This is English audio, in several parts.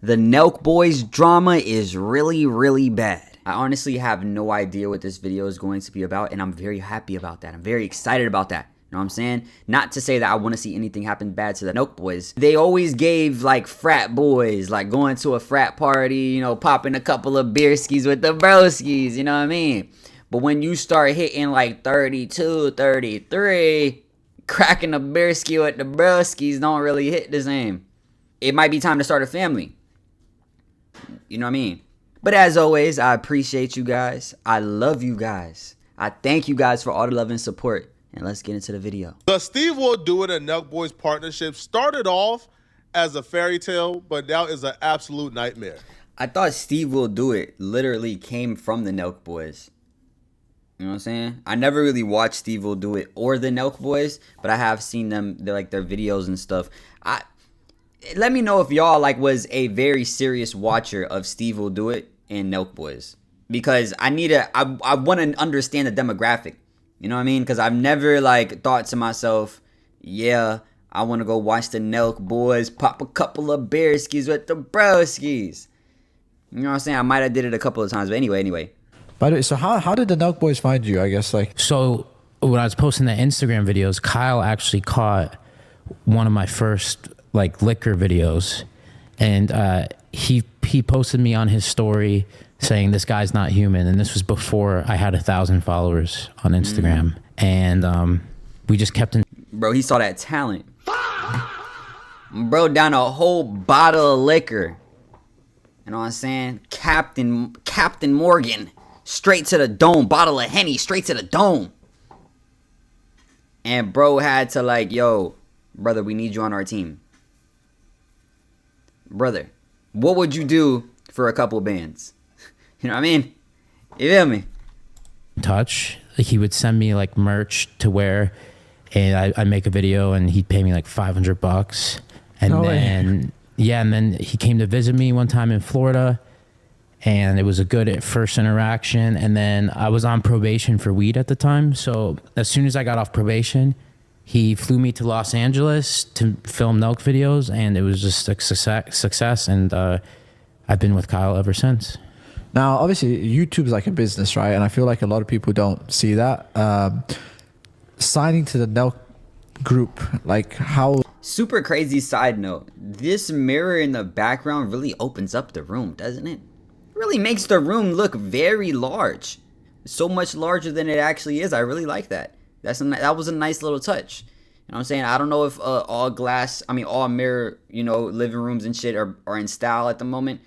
The Nelk boys drama is really bad. I honestly have no idea what this video is going to be about, and I'm very happy about that. I'm very excited about that. You know what I'm saying? Not to say that I want to see anything happen bad to the Nelk boys. They always gave like frat boys, like going to a frat party, you know, popping a couple of beer skis with the broskies, you know what I mean? But when you start hitting like 32, 33, cracking a beer ski with the broskies don't really hit the same. It might be time to start a family. You know what I mean? But as always, I appreciate you guys. I love you guys. I thank you guys for all the love and support. And let's get into the video. The Steve Will Do It and Nelk Boys partnership started off as a fairy tale, but now is an absolute nightmare. I thought Steve Will Do It literally came from the Nelk boys. You know what I'm saying? I never really watched Steve Will Do It or the Nelk boys, but I have seen them, their videos and stuff. Let me know if y'all was a very serious watcher of Steve Will Do It and Nelk boys, because I want to understand the demographic. You know what I mean? Because I've never thought to myself, yeah, I want to go watch the Nelk boys pop a couple of beer skis with the broskies. You know what I'm saying? I might have did it a couple of times, but anyway. By the way, so how did the Nelk boys find you? I guess So when I was posting the Instagram videos, Kyle actually caught one of my first liquor videos, and he posted me on his story saying this guy's not human, and this was before I had 1,000 followers on Instagram. And we just kept in. Bro, he saw that talent. Bro, down a whole bottle of liquor. You know what I'm saying? Captain Morgan, straight to the dome. Bottle of Henny, straight to the dome. And bro had to yo, brother, we need you on our team. Brother, what would you do for a couple bands? You know what I mean? You feel me? Touch. He would send me merch to wear, and I'd make a video, and he'd pay me $500. And and then he came to visit me one time in Florida, and it was a good first interaction. And then I was on probation for weed at the time, so as soon as I got off probation, he flew me to Los Angeles to film Nelk videos, and it was just a success, and I've been with Kyle ever since. Now, obviously, YouTube's like a business, right? And I feel like a lot of people don't see that. Signing to the Nelk group, how... Super crazy side note. This mirror in the background really opens up the room, doesn't it? It really makes the room look very large. So much larger than it actually is. I really like that. That was a nice little touch. You know what I'm saying? I don't know if all mirror, living rooms and shit are in style at the moment.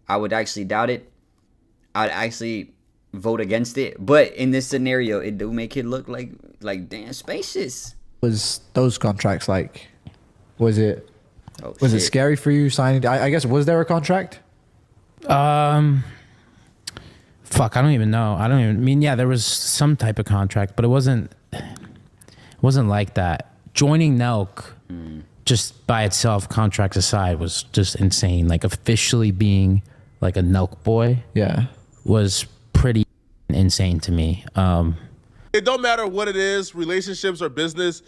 I would actually doubt it. I'd actually vote against it. But in this scenario, it do make it look like damn spacious. Was those contracts was it scary for you signing? I guess, was there a contract? Fuck, I don't even know. Yeah, there was some type of contract, but it wasn't like that. Joining Nelk, just by itself, contracts aside, was just insane. Officially being a Nelk boy, was pretty insane to me. It don't matter what it is, relationships or business,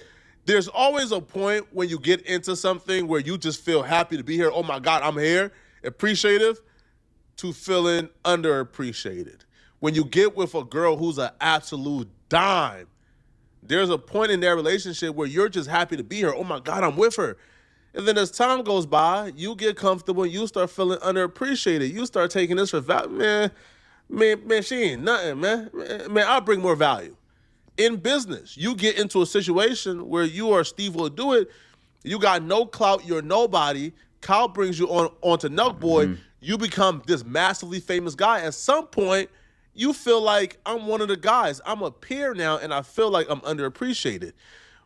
there's always a point when you get into something where you just feel happy to be here. Oh my God, I'm here. Appreciative, to feeling underappreciated. When you get with a girl who's an absolute dime, there's a point in their relationship where you're just happy to be here. Oh my God, I'm with her. And then as time goes by, you get comfortable, you start feeling underappreciated. You start taking this for value. Man, she ain't nothing, man. Man, I'll bring more value. In business, you get into a situation where you are Steve Will Do It. You got no clout, you're nobody. Kyle brings you onto Nelk Boy. You become this massively famous guy. At some point, you feel like I'm one of the guys. I'm a peer now, and I feel like I'm underappreciated.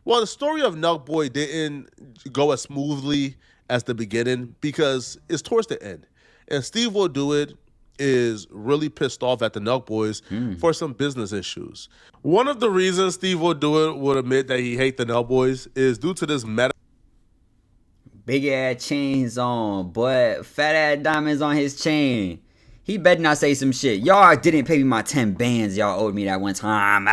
Well, the story of Nelk Boy didn't go as smoothly as the beginning because it's towards the end. And Steve Will Do It is really pissed off at the Nelk boys for some business issues. One of the reasons Steve Will Do It would admit that he hates the Nelk boys is due to this meta. Big ass chains on, boy. Fat ass diamonds on his chain. He better not say some shit. Y'all didn't pay me my 10 bands y'all owed me that one time.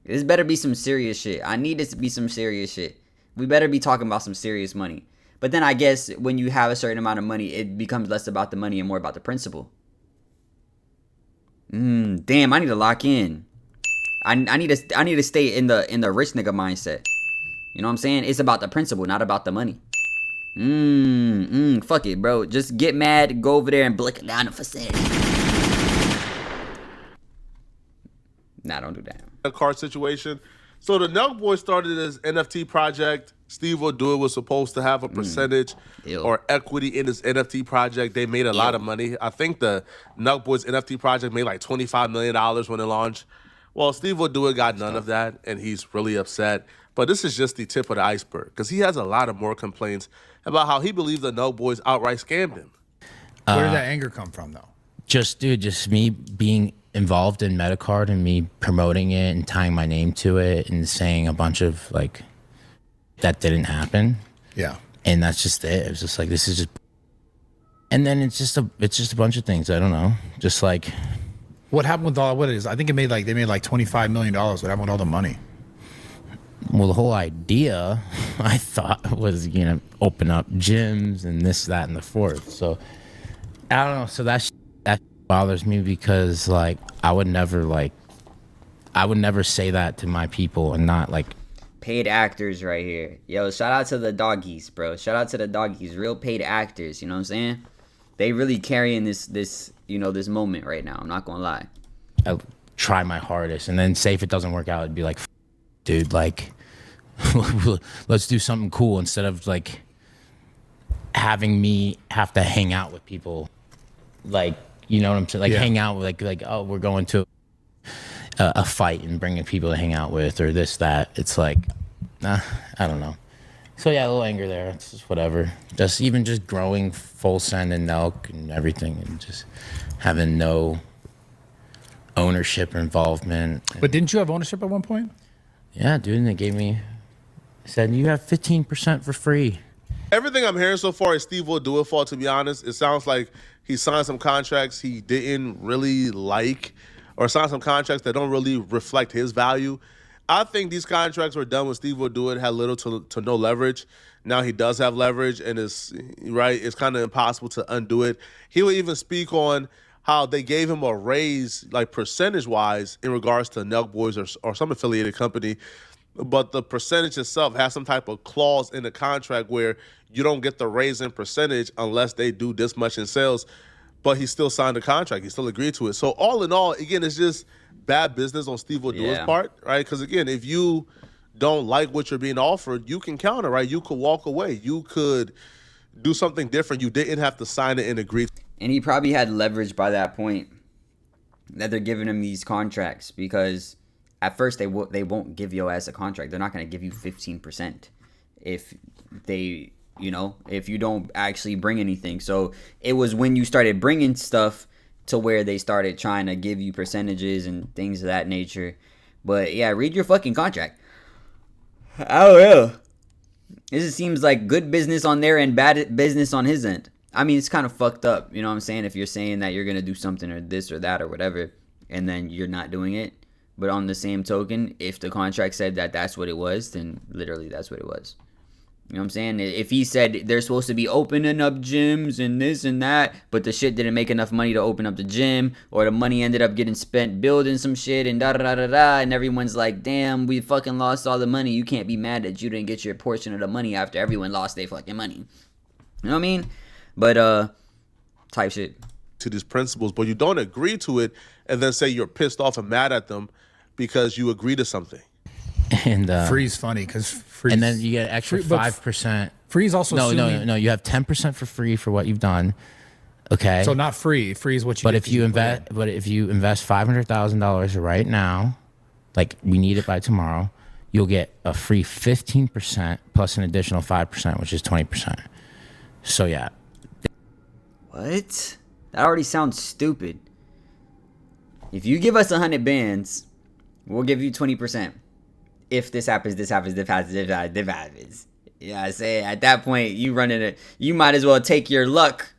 This better be some serious shit. I need this to be some serious shit. We better be talking about some serious money. But then I guess when you have a certain amount of money, it becomes less about the money and more about the principle. Damn, I need to lock in. I need to stay in the rich nigga mindset. You know what I'm saying? It's about the principle, not about the money. Fuck it, bro. Just get mad, go over there and blick it down the facility. Nah, don't do that. A card situation. So the Nelk Boys started this NFT project. Steve O'Doyle was supposed to have a percentage or equity in this NFT project. They made a lot of money. I think the Nelk Boys NFT project made like $25 million when it launched. Well, Steve O'Doyle got none of that, and he's really upset. But this is just the tip of the iceberg, because he has a lot of more complaints about how he believes the Nelk Boys outright scammed him. Where did that anger come from, though? Just me being involved in Metacard and me promoting it and tying my name to it and saying a bunch of like that didn't happen. Yeah. And that's just it. It was just like, this is just, and then it's just a bunch of things. I don't know. Just like, What happened with all what it is? I think they made like $25 million. What happened with all the money? well, the whole idea I thought was, open up gyms and this, that, and the fourth. So I don't know. So that bothers me because like I would never say that to my people and not like Paid actors right here. Yo, shout out to the doggies, bro. Shout out to the doggies. Real paid actors, you know what I'm saying? They really carrying this moment right now. I'm not gonna lie. I try my hardest, and then say if it doesn't work out, it'd be like, dude, like, let's do something cool instead of like having me have to hang out with people, like, you know what I'm saying? Like hang out with like oh, we're going to a fight and bringing people to hang out with or this that. It's like, I don't know. So yeah, a little anger there. It's just whatever. Just growing full send and Nelk and everything, and just having no ownership or involvement. But didn't you have ownership at one point? Yeah, dude. And they said you have 15% for free. Everything I'm hearing so far is Steve O'Doyle fault, to be honest. It sounds like he signed some contracts he didn't really like, or signed some contracts that don't really reflect his value. I think these contracts were done when Steve O'Doyle had little to no leverage. Now he does have leverage, and it's kind of impossible to undo it. He will even speak on how they gave him a raise, like percentage-wise, in regards to Nelk Boys or some affiliated company, but the percentage itself has some type of clause in the contract where you don't get the raise in percentage unless they do this much in sales. But he still signed the contract. He still agreed to it. So all in all, again, it's just bad business on Steve O'Doyle's part, right? Because, again, if you don't like what you're being offered, you can counter, right? You could walk away. You could do something different. You didn't have to sign it and agree. And he probably had leverage by that point that they're giving him these contracts, because at first they won't give your ass a contract. They're not going to give you 15% if they... if you don't actually bring anything. So it was when you started bringing stuff to where they started trying to give you percentages and things of that nature. But yeah, read your fucking contract. Oh yeah. This just seems like good business on their end, bad business on his end. I mean, it's kind of fucked up. You know what I'm saying? If you're saying that you're going to do something or this or that or whatever, and then you're not doing it. But on the same token, if the contract said that that's what it was, then literally that's what it was. You know what I'm saying? If he said they're supposed to be opening up gyms and this and that, but the shit didn't make enough money to open up the gym, or the money ended up getting spent building some shit and da-da-da-da-da, and everyone's like, damn, we fucking lost all the money. You can't be mad that you didn't get your portion of the money after everyone lost their fucking money. You know what I mean? But, type shit. To these principles, but you don't agree to it and then say you're pissed off and mad at them because you agree to something. And Free's funny because free. And then you get extra 5%. Free's also no. You have 10% for free for what you've done. Okay. So not free. Free is what you. But if you invest, $500,000 right now, like we need it by tomorrow, you'll get a free 15% plus an additional 5%, which is 20%. So yeah. What? That already sounds stupid. If you give us 100 bands, we'll give you 20%. If this happens, this happens, this happens. Yeah, I say at that point, you might as well take your luck.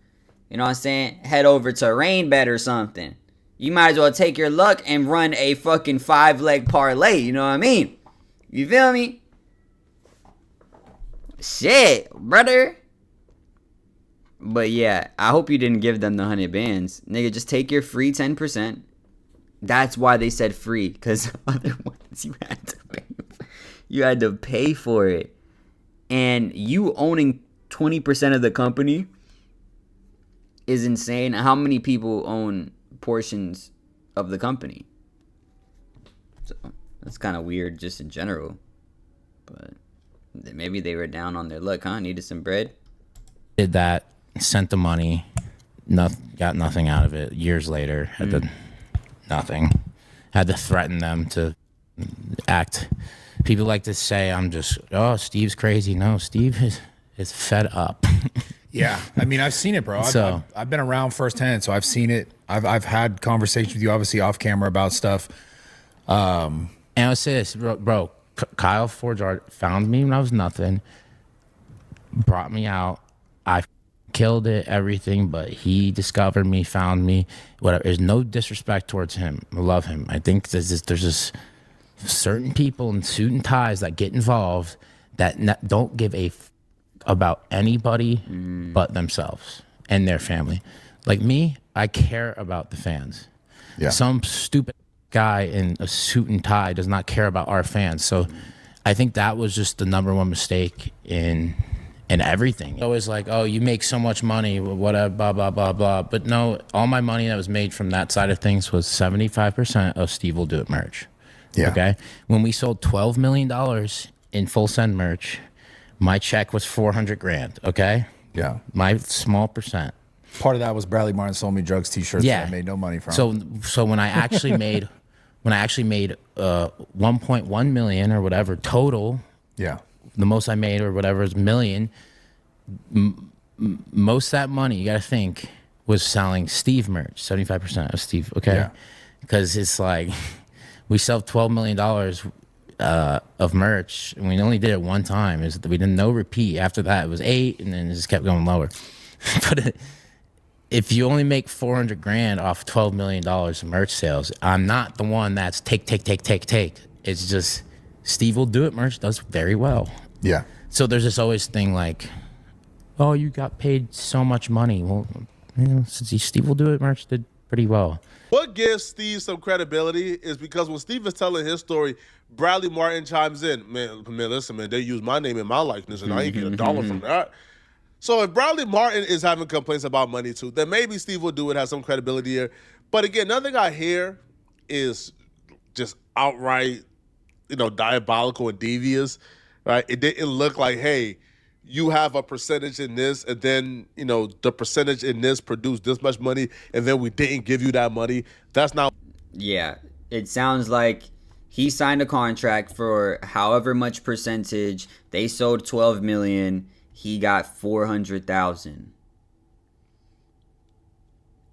You know what I'm saying? Head over to Rainbet or something. You might as well take your luck and run a fucking 5-leg parlay. You know what I mean? You feel me? Shit, brother. But yeah, I hope you didn't give them the 100 bands. Nigga, just take your free 10%. That's why they said free, because otherwise you had to pay for it. And you owning 20% of the company is insane. How many people own portions of the company? So that's kind of weird just in general. But maybe they were down on their luck, huh? Needed some bread. Did that, sent the money, got nothing out of it. Years later, had to nothing. Had to threaten them to act. People like to say I'm just, oh, Steve's crazy. No, Steve is fed up. Yeah, I mean, I've seen it, bro. I've been around firsthand, so I've seen it. I've had conversations with you, obviously off camera, about stuff. And I'll say this, bro. Kyle Forgeart found me when I was nothing, brought me out. I killed it, everything, but he discovered me, found me. Whatever. There's no disrespect towards him. I love him. I think there's just certain people in suit and ties that get involved that don't give a about anybody but themselves and their family. Like me, I care about the fans. Yeah. Some stupid guy in a suit and tie does not care about our fans. So I think that was just the #1 mistake in everything. Always like, oh, you make so much money, whatever, blah, blah, blah, blah. But no, all my money that was made from that side of things was 75% of Steve Will Do It merch. Yeah. Okay. When we sold $12 million in Full Send merch, my check was $400,000. Okay. Yeah. My small percent. Part of that was Bradley Martin sold me drugs T-shirts that I made no money from. So when I actually made 1.1 million or whatever total, yeah, the most I made or whatever is million. Most of that money, you got to think, was selling Steve merch. 75% of Steve. Okay, because it's like we sell $12 million of merch, and we only did it one time. We didn't no repeat. After that, it was 8, and then it just kept going lower. But if you only make $400,000 off $12 million of merch sales, I'm not the one that's take. It's just Steve Will Do It merch does very well. Yeah. So there's this always thing like, oh, you got paid so much money. Well, Steve Will Do It merch did pretty well. What gives Steve some credibility is because when Steve is telling his story, Bradley Martin chimes in, man, listen, man, they use my name and my likeness, and I ain't get $1 from that. So if Bradley Martin is having complaints about money too, then maybe Steve Will Do It has some credibility here. But again, nothing I hear is just outright, diabolical and devious, right? It didn't look like, hey, you have a percentage in this, and then, the percentage in this produced this much money, and then we didn't give you that money. That's not. Yeah, it sounds like he signed a contract for however much percentage. They sold 12 million. He got 400,000.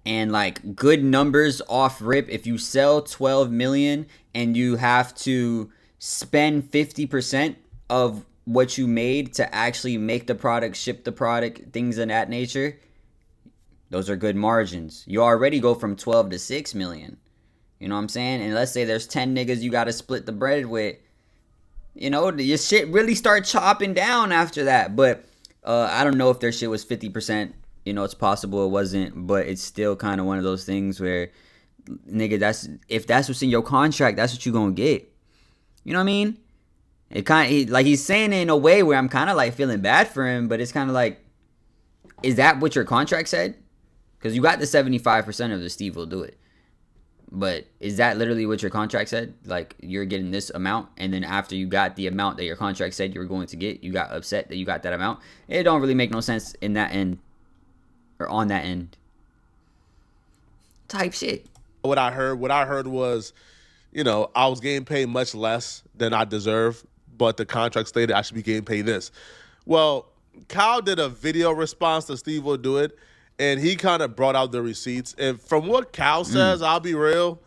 And like good numbers off rip, if you sell 12 million and you have to spend 50% of what you made to actually make the product, ship the product, things of that nature, those are good margins. You already go from 12 to 6 million. You know what I'm saying? And let's say there's 10 niggas you got to split the bread with. Your shit really start chopping down after that. But I don't know if their shit was 50%. It's possible it wasn't, but it's still kind of one of those things where, nigga, if that's what's in your contract, that's what you gonna get. You know what I mean? It kind of like he's saying it in a way where I'm kind of like feeling bad for him, but it's kind of like, is that what your contract said? Because you got the 75% of the Steve Will Do It, but is that literally what your contract said? Like you're getting this amount, and then after you got the amount that your contract said you were going to get, you got upset that you got that amount. It don't really make no sense in that end. Or on that end type shit. What I heard was, I was getting paid much less than I deserve, but the contract stated I should be getting paid this. Well, Kyle did a video response to Steve Will Do It, and he kind of brought out the receipts. And from what Kyle says, I'll be real,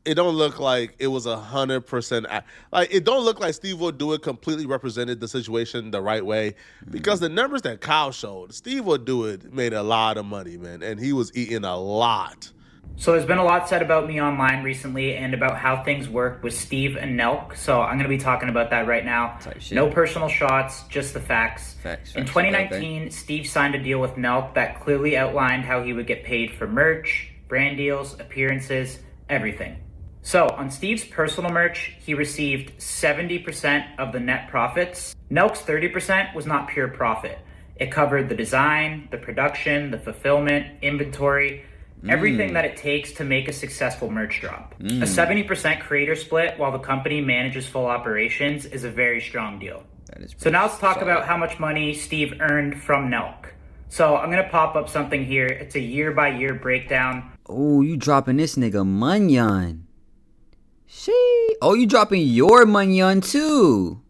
it don't look like it was 100%. Like it don't look like Steve Will Do It completely represented the situation the right way, because the numbers that Kyle showed, Steve Will Do It made a lot of money, man, and he was eating a lot So there's been a lot said about me online recently and about how things work with Steve and Nelk. So I'm going to be talking about that right now. No personal shots, just the facts. In 2019, okay. Steve signed a deal with Nelk that clearly outlined how he would get paid for merch, brand deals, appearances, everything. So on Steve's personal merch, he received 70% of the net profits. Nelk's 30% was not pure profit. It covered the design, the production, the fulfillment, inventory, everything that it takes to make a successful merch drop. A 70% creator split while the company manages full operations is a very strong deal. So now let's talk about how much money Steve earned from Nelk. So I'm gonna pop up something here. It's a year-by-year breakdown. Oh, you dropping this nigga Munyon. She. Oh, you dropping your Munyon too.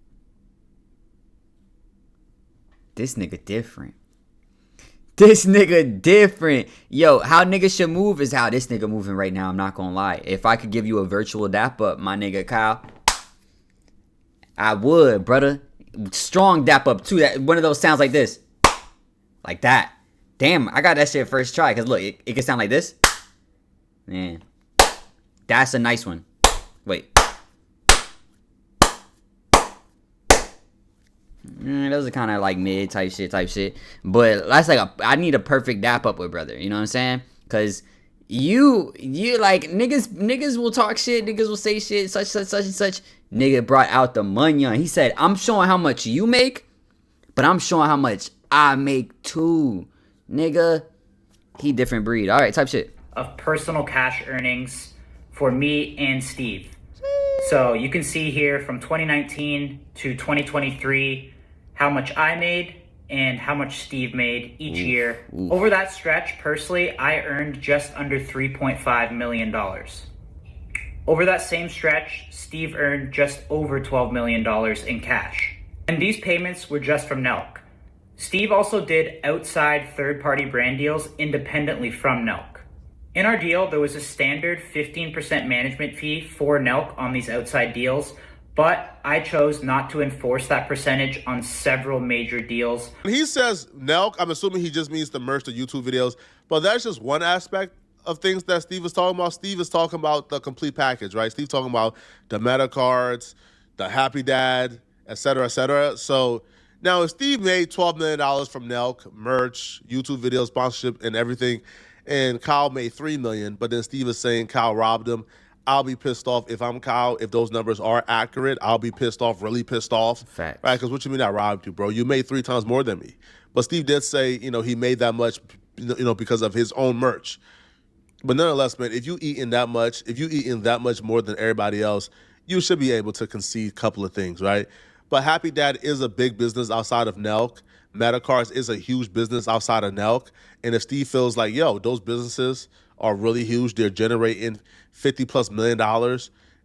This nigga different. This nigga different. Yo, how niggas should move is how this nigga moving right now. I'm not gonna lie. If I could give you a virtual dap up, my nigga Kyle, I would, brother. Strong dap up too. That one of those sounds like this. Like that. Damn, I got that shit first try. Cause look, it can sound like this. Man. That's a nice one. Wait. Those are kind of like mid type shit. But that's like I need a perfect dap up with brother. You know what I'm saying? Cause you like niggas will talk shit. Niggas will say shit. Such and such. Nigga brought out the money. He said, I'm showing how much you make, but I'm showing how much I make too. Nigga, he different breed. All right, type shit. Of personal cash earnings for me and Steve. So you can see here from 2019 to 2023 how much I made and how much Steve made each year. Over that stretch, personally, I earned just under $3.5 million. Over that same stretch, Steve earned just over $12 million in cash. And these payments were just from Nelk. Steve also did outside third-party brand deals independently from Nelk. In our deal, there was a standard 15% management fee for Nelk on these outside deals, but I chose not to enforce that percentage on several major deals. When he says Nelk, I'm assuming he just means the merch, the YouTube videos, but that's just one aspect of things that Steve is talking about. Steve is talking about the complete package, right? Steve talking about the meta cards, the Happy Dad, et cetera, et cetera. So now if Steve made $12 million from Nelk, merch, YouTube video, sponsorship, and everything, and Kyle made $3 million, but then Steve is saying Kyle robbed him, I'll be pissed off. If I'm Kyle, if those numbers are accurate, I'll be pissed off, really pissed off. Facts. Right? Because what you mean I robbed you, bro? You made 3 times more than me. But Steve did say, he made that much, because of his own merch. But nonetheless, man, if you eating that much more than everybody else, you should be able to concede a couple of things, right? But Happy Dad is a big business outside of Nelk. Metacards is a huge business outside of Nelk. And if Steve feels like, those businesses are really huge, they're generating $50+ million,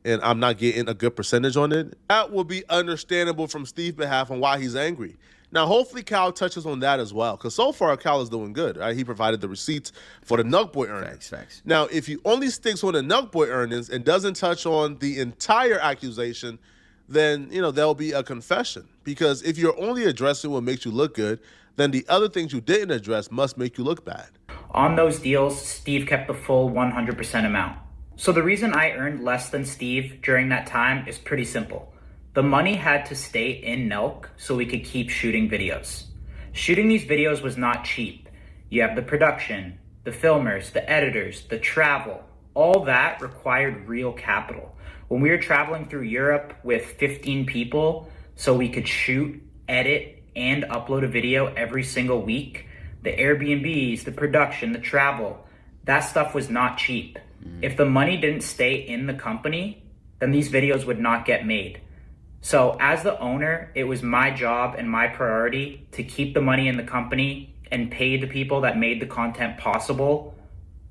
and I'm not getting a good percentage on it, that will be understandable from Steve's behalf on why he's angry. Now, hopefully Cal touches on that as well, because so far Cal is doing good, right? He provided the receipts for the Nelk Boy earnings. Facts. Now, if he only sticks on the Nelk Boy earnings and doesn't touch on the entire accusation, then, there'll be a confession. Because if you're only addressing what makes you look good, then the other things you didn't address must make you look bad. On those deals, Steve kept the full 100% amount. So the reason I earned less than Steve during that time is pretty simple. The money had to stay in Nelk so we could keep shooting videos. Shooting these videos was not cheap. You have the production, the filmers, the editors, the travel. All that required real capital. When we were traveling through Europe with 15 people so we could shoot, edit, and upload a video every single week, the Airbnbs, the production, the travel, that stuff was not cheap. If the money didn't stay in the company, then these videos would not get made. So as the owner, it was my job and my priority to keep the money in the company and pay the people that made the content possible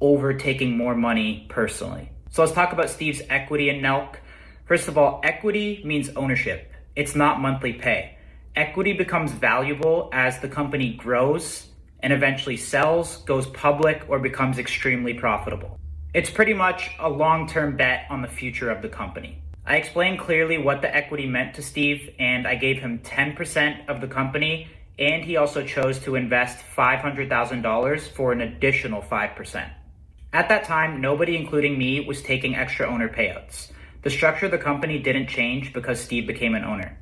over taking more money personally. So let's talk about Steve's equity in Nelk. First of all, equity means ownership. It's not monthly pay. Equity becomes valuable as the company grows and eventually sells, goes public, or becomes extremely profitable. It's pretty much a long-term bet on the future of the company. I explained clearly what the equity meant to Steve, and I gave him 10% of the company, and he also chose to invest $500,000 for an additional 5%. At that time, nobody, including me, was taking extra owner payouts. The structure of the company didn't change because Steve became an owner.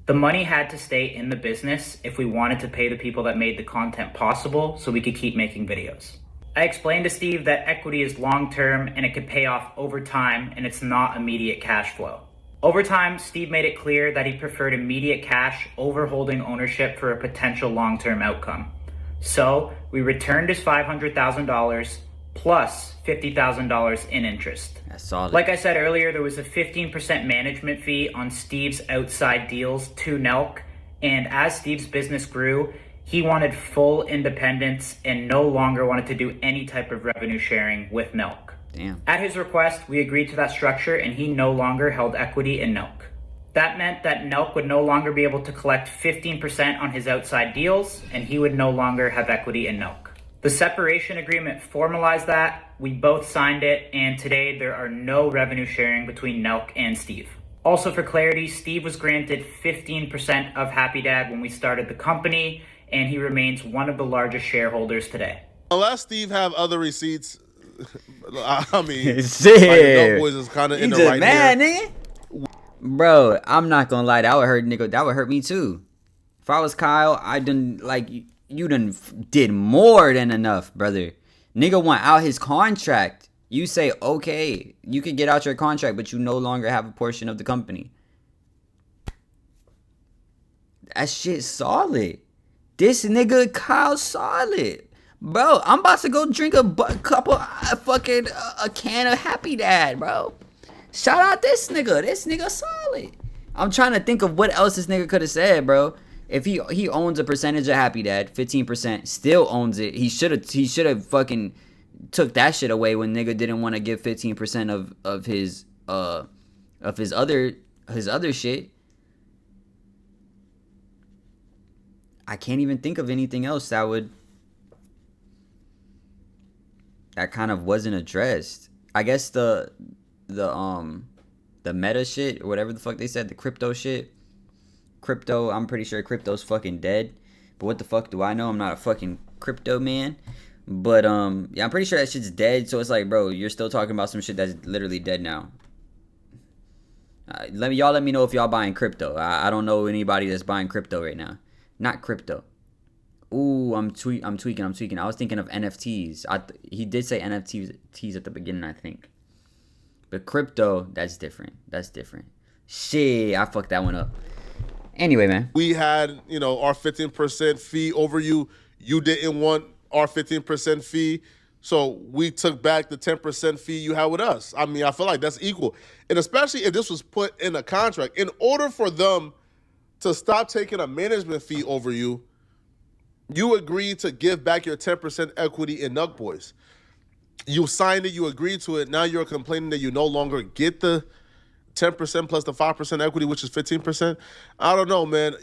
The money had to stay in the business if we wanted to pay the people that made the content possible so we could keep making videos. I explained to Steve that equity is long-term and it could pay off over time and it's not immediate cash flow. Over time, Steve made it clear that he preferred immediate cash over holding ownership for a potential long-term outcome. So we returned his $500,000 plus $50,000 in interest. That's solid. Like I said earlier, there was a 15% management fee on Steve's outside deals to Nelk, and as Steve's business grew, he wanted full independence and no longer wanted to do any type of revenue sharing with Nelk. Damn. At his request, we agreed to that structure and he no longer held equity in Nelk. That meant that Nelk would no longer be able to collect 15% on his outside deals and he would no longer have equity in Nelk. The separation agreement formalized that, we both signed it, and today there are no revenue sharing between Nelk and Steve. Also for clarity, Steve was granted 15% of Happy Dad when we started the company, and he remains one of the largest shareholders today. Unless Steve have other receipts, I mean, Shit. Boys is kind of You in the just right mad, here. nigga? Bro, I'm not gonna lie, that would hurt, nigga. That would hurt me too. If I was Kyle, I done like you done did more than enough, brother. Nigga want out his contract. You say, okay, you can get out your contract, but you no longer have a portion of the company. That shit solid. This nigga Kyle solid. Bro, I'm about to go drink a can of Happy Dad, bro. Shout out this nigga. This nigga solid. I'm trying to think of what else this nigga could have said, bro. If he owns a percentage of Happy Dad, 15%, still owns it. He should have fucking took that shit away when nigga didn't want to give 15% of his other shit. I can't even think of anything else that kind of wasn't addressed. I guess the meta shit or whatever the fuck they said, the crypto shit. Crypto, I'm pretty sure crypto's fucking dead. But what the fuck do I know? I'm not a fucking crypto man. But yeah, I'm pretty sure that shit's dead. So it's like, bro, you're still talking about some shit that's literally dead now. Let me know if y'all buying crypto. I don't know anybody that's buying crypto right now. Not crypto. Ooh, I'm tweaking. I was thinking of NFTs. He did say NFTs at the beginning, I think. But crypto, that's different. Shit, I fucked that one up. Anyway, man. We had, our 15% fee over you. You didn't want our 15% fee. So we took back the 10% fee you had with us. I mean, I feel like that's equal. And especially if this was put in a contract. In order for them to stop taking a management fee over you, you agreed to give back your 10% equity in Nelk Boys. You signed it, you agreed to it. Now you're complaining that you no longer get the 10% plus the 5% equity, which is 15%. I don't know, man.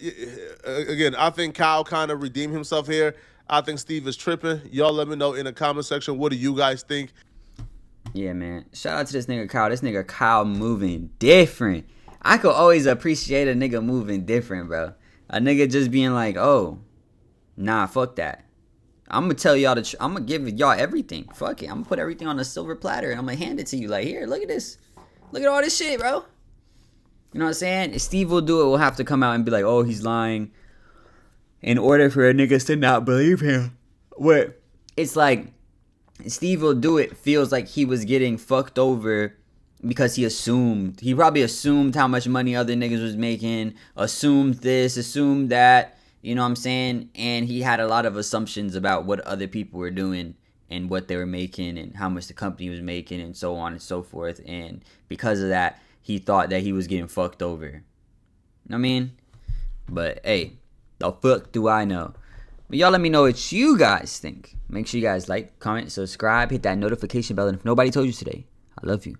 Again, I think Kyle kind of redeemed himself here. I think Steve is tripping. Y'all let me know in the comment section. What do you guys think? Yeah, man. Shout out to this nigga Kyle. This nigga Kyle moving different. I could always appreciate a nigga moving different, bro. A nigga just being like, oh, nah, fuck that. I'm gonna tell y'all I'm gonna give y'all everything. Fuck it. I'm gonna put everything on a silver platter and I'm gonna hand it to you. Like, here, look at this. Look at all this shit, bro. You know what I'm saying? If Steve will do it, we'll have to come out and be like, oh, he's lying. In order for a nigga to not believe him. What? It's like, Steve will do it feels like he was getting fucked over because he assumed. He probably assumed how much money other niggas was making. Assumed this, assumed that. You know what I'm saying? And he had a lot of assumptions about what other people were doing and what they were making and how much the company was making and so on and so forth. And because of that, he thought that he was getting fucked over. You know what I mean? But, hey, the fuck do I know? But y'all let me know what you guys think. Make sure you guys like, comment, subscribe, hit that notification bell. And if nobody told you today, I love you.